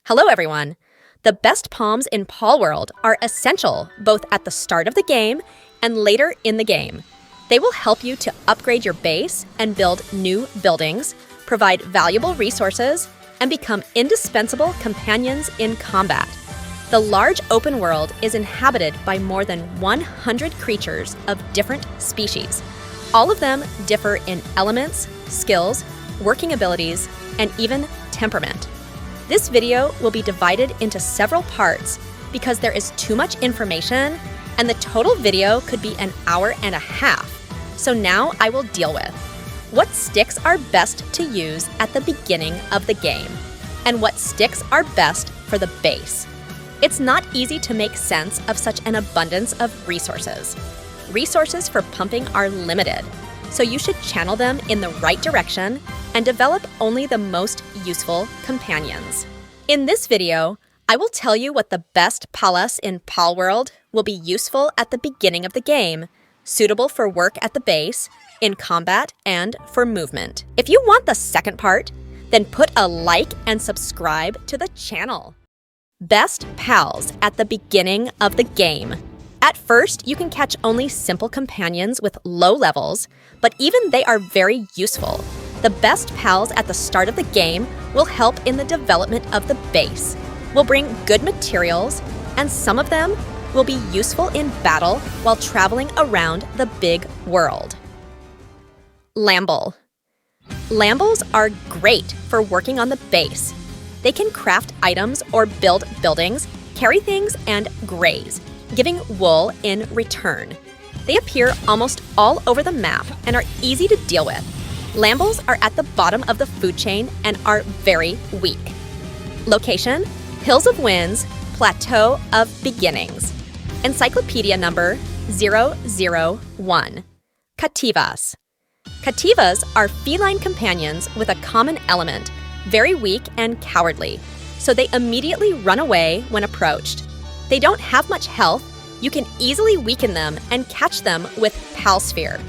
Hello everyone! The best palms in Palworld are essential both at the start of the game and later in the game. They will help you to upgrade your base and build new buildings, provide valuable resources, and become indispensable companions in combat. The large open world is inhabited by more than 100 creatures of different species. All of them differ in elements, skills, working abilities, and even temperament. This video will be divided into several parts because there is too much information and the total video could be an hour and a half. So now I will deal with what sticks are best to use at the beginning of the game and what sticks are best for the base. It's not easy to make sense of such an abundance of resources. Resources for pumping are limited, so you should channel them in the right direction and develop only the most useful companions. In this video, I will tell you what the best PALS in Palworld will be useful at the beginning of the game, suitable for work at the base, in combat, and for movement. If you want the second part, then put a like and subscribe to the channel. Best PALS at the beginning of the game. At first, you can catch only simple companions with low levels, but even they are very useful. The best PALS at the start of the game will help in the development of the base, will bring good materials, and some of them will be useful in battle while traveling around the big world. Lamble. Lambles are great for working on the base. They can craft items or build buildings, carry things, and graze, giving wool in return. They appear almost all over the map and are easy to deal with. Lambles are at the bottom of the food chain and are very weak. Location: Hills of Winds, Plateau of Beginnings. Encyclopedia number 001. Cativas. Cativas are feline companions with a common element, very weak and cowardly, so they immediately run away when approached. They don't have much health. You can easily weaken them and catch them with Palsphere.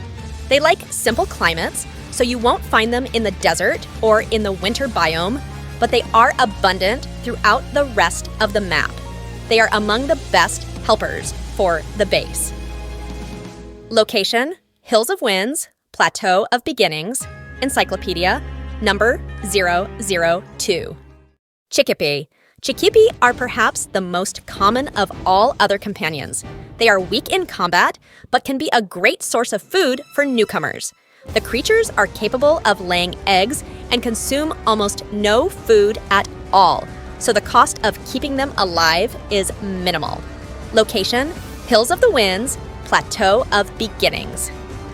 They like simple climates, so you won't find them in the desert or in the winter biome, but they are abundant throughout the rest of the map. They are among the best helpers for the base. Location: Hills of Winds, Plateau of Beginnings. Encyclopedia number 002. Chikipi. Chikipi are perhaps the most common of all other companions. They are weak in combat, but can be a great source of food for newcomers. The creatures are capable of laying eggs and consume almost no food at all, so the cost of keeping them alive is minimal. Location: Hills of the Winds, Plateau of Beginnings.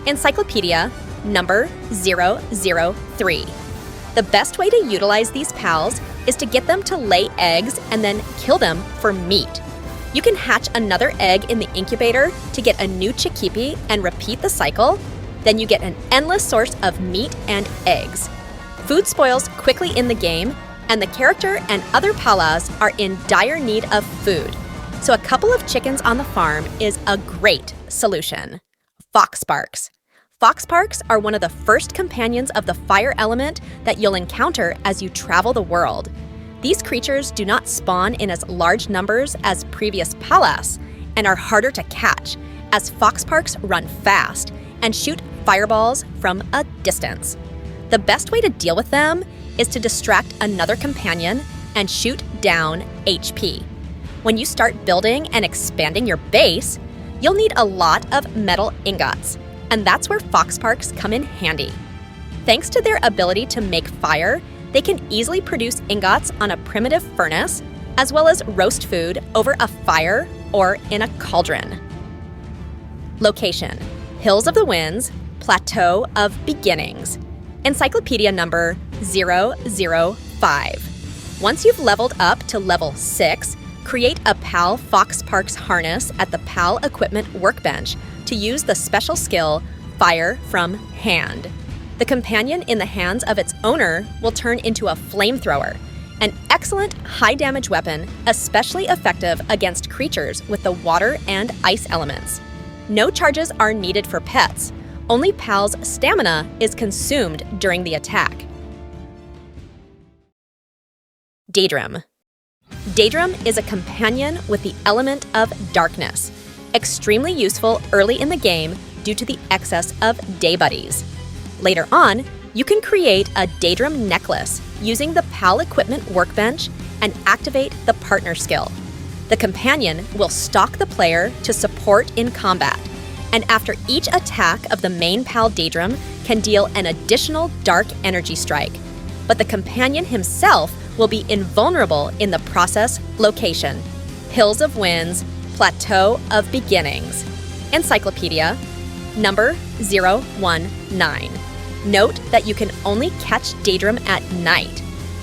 Encyclopedia number 003. The best way to utilize these pals is to get them to lay eggs and then kill them for meat. You can hatch another egg in the incubator to get a new Chikipi and repeat the cycle. Then you get an endless source of meat and eggs. Food spoils quickly in the game, and the character and other palas are in dire need of food. So a couple of chickens on the farm is a great solution. Foxparks. Foxparks are one of the first companions of the fire element that you'll encounter as you travel the world. These creatures do not spawn in as large numbers as previous palas and are harder to catch, as foxparks run fast and shoot fireballs from a distance. The best way to deal with them is to distract another companion and shoot down HP. When you start building and expanding your base, you'll need a lot of metal ingots, and that's where foxparks come in handy. Thanks to their ability to make fire, they can easily produce ingots on a primitive furnace, as well as roast food over a fire or in a cauldron. Location: Hills of the Winds, Plateau of Beginnings. Encyclopedia number 005. Once you've leveled up to level 6, create a PAL Foxparks harness at the PAL Equipment Workbench to use the special skill Fire from Hand. The companion in the hands of its owner will turn into a flamethrower, an excellent high-damage weapon, especially effective against creatures with the water and ice elements. No charges are needed for pets. Only PAL's stamina is consumed during the attack. Daedrum. Daedrum is a companion with the element of darkness, extremely useful early in the game due to the excess of day buddies. Later on, you can create a Daedrum necklace using the PAL equipment workbench and activate the partner skill. The companion will stalk the player to support in combat, and after each attack of the main PAL Daedrum can deal an additional dark energy strike. But the companion himself will be invulnerable in the process location: Hills of Winds, Plateau of Beginnings. Encyclopedia, number 019. Note that you can only catch Daedrum at night.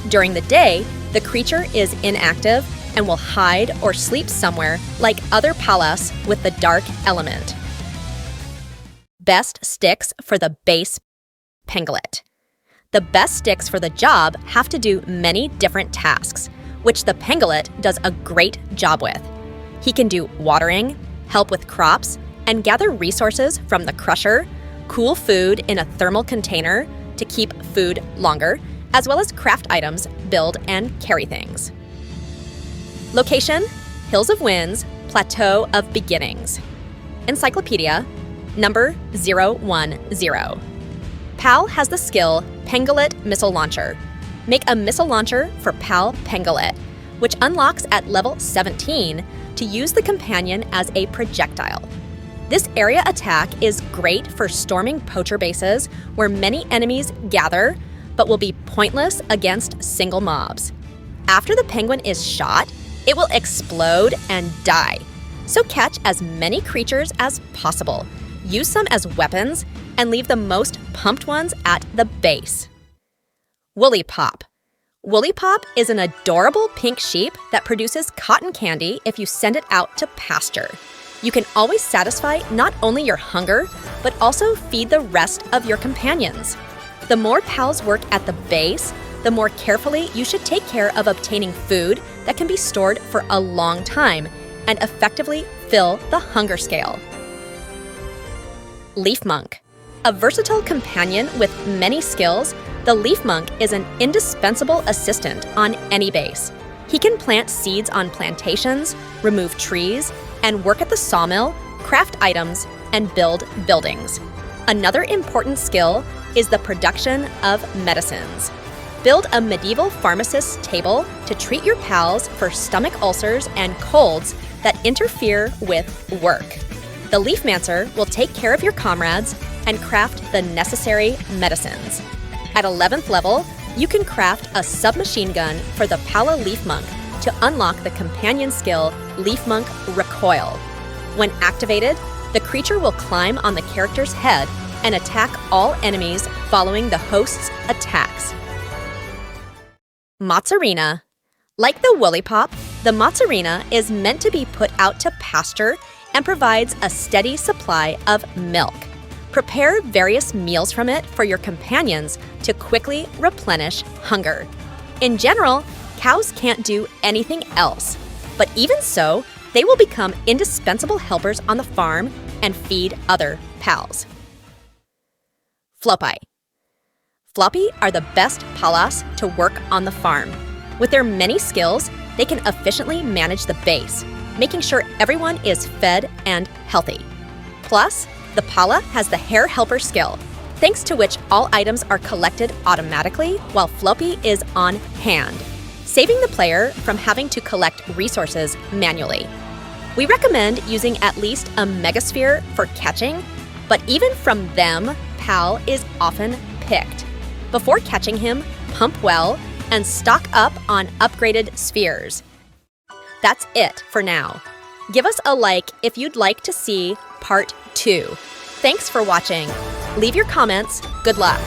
During the day, the creature is inactive and will hide or sleep somewhere like other PALS with the dark element. Best sticks for the base Pangolin. The best sticks for the job have to do many different tasks, which the Pangolin does a great job with. He can do watering, help with crops, and gather resources from the crusher, cool food in a thermal container to keep food longer, as well as craft items, build and carry things. Location: Hills of Winds, Plateau of Beginnings. Encyclopedia, number 010. PAL has the skill Pangolin Missile Launcher. Make a missile launcher for PAL Pangolin, which unlocks at level 17 to use the companion as a projectile. This area attack is great for storming poacher bases where many enemies gather, but will be pointless against single mobs. After the penguin is shot, it will explode and die. So catch as many creatures as possible, use some as weapons, and leave the most pumped ones at the base. Woolly Pop. Woolly Pop is an adorable pink sheep that produces cotton candy if you send it out to pasture. You can always satisfy not only your hunger, but also feed the rest of your companions. The more PALs work at the base, the more carefully you should take care of obtaining food that can be stored for a long time and effectively fill the hunger scale. Leaf Monk. A versatile companion with many skills, the Leaf Monk is an indispensable assistant on any base. He can plant seeds on plantations, remove trees, and work at the sawmill, craft items, and build buildings. Another important skill is the production of medicines. Build a medieval pharmacist's table to treat your PALs for stomach ulcers and colds that interfere with work. The Leafmancer will take care of your comrades and craft the necessary medicines. At 11th level, you can craft a submachine gun for the Pala Leaf Monk to unlock the companion skill Leaf Monk Recoil. When activated, the creature will climb on the character's head and attack all enemies following the host's attacks. Mozzarina. Like the Woolly Pop, the Mozzarina is meant to be put out to pasture and provides a steady supply of milk. Prepare various meals from it for your companions to quickly replenish hunger. In general, cows can't do anything else, but even so, they will become indispensable helpers on the farm and feed other PALs. Floppy. Floppy are the best PALs to work on the farm. With their many skills, they can efficiently manage the base, making sure everyone is fed and healthy. Plus, the Pala has the Hair Helper skill, thanks to which all items are collected automatically while Floppy is on hand, saving the player from having to collect resources manually. We recommend using at least a Megasphere for catching, but even from them, PAL is often picked. Before catching him, pump well and stock up on upgraded spheres. That's it for now. Give us a like if you'd like to see Part 2. Thanks for watching. Leave your comments. Good luck.